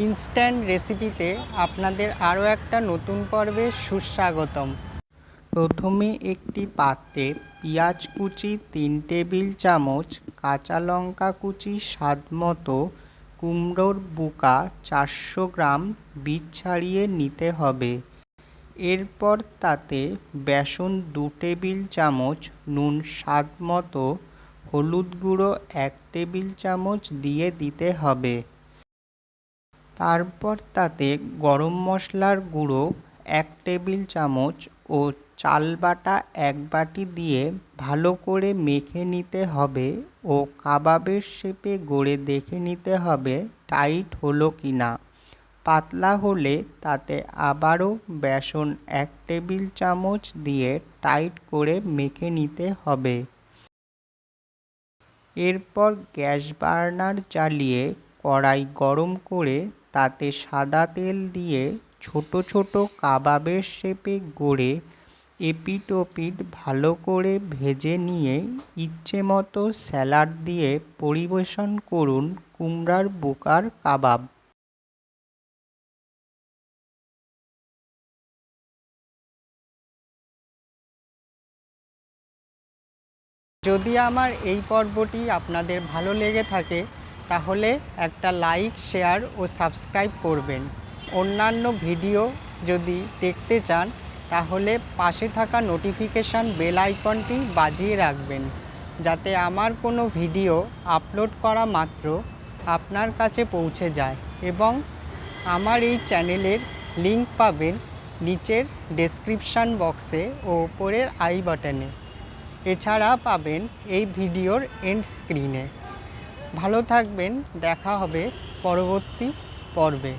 Instant রেসিপিতে আপনাদের আরও একটা নতুন পর্বে সুস্বাগতম। প্রথমে একটি পাত্রে পেঁয়াজ কুচি 3 টেবিল চামচ, কাঁচা লঙ্কা কুচি স্বাদমতো, কুমড়োর বুকা 400 গ্রাম বীজ ছাড়িয়ে নিতে হবে। এরপর তাতে বেসন 2 টেবিল চামচ, নুন স্বাদমতো, হলুদ গুঁড়ো 1 টেবিল চামচ দিয়ে দিতে হবে। তারপর তাতে গরম মশলার গুঁড়ো 1 টেবিল চামচ ও চাল বাটা 1 বাটি দিয়ে ভালো করে মেখে নিতে হবে ও কাবাবের শেপে গড়ে দেখে নিতে হবে টাইট হলো কিনা। পাতলা হলে তাতে আবারও বেসন 1 টেবিল চামচ দিয়ে টাইট করে মেখে নিতে হবে। এরপর গ্যাস বার্নার জ্বালিয়ে কড়াই গরম করে তাতে সাদা তেল দিয়ে ছোট ছোট কাবাবের শেপে গড়ে এপিট ওপিট ভালো করে ভেজে নিয়ে ইচ্ছে মতো স্যালাড দিয়ে পরিবেশন করুন কুমড়ার বোকার কাবাব। যদি আমার এই পর্বটি আপনাদের ভালো লেগে থাকে তাহলে একটা লাইক, শেয়ার ও সাবস্ক্রাইব করবেন। অন্যান্য ভিডিও যদি দেখতে চান তাহলে পাশে থাকা নোটিফিকেশান বেল আইকনটি বাজিয়ে রাখবেন, যাতে আমার কোনো ভিডিও আপলোড করা মাত্র আপনার কাছে পৌঁছে যায়। এবং আমার এই চ্যানেলের লিংক পাবেন নিচের ডেসক্রিপশান বক্সে ও ওপরের আই বাটনে। এছাড়া পাবেন এই ভিডিওর এন্ড স্ক্রিনে। ভালো থাকবেন, দেখা হবে পরবর্তী পর্বে।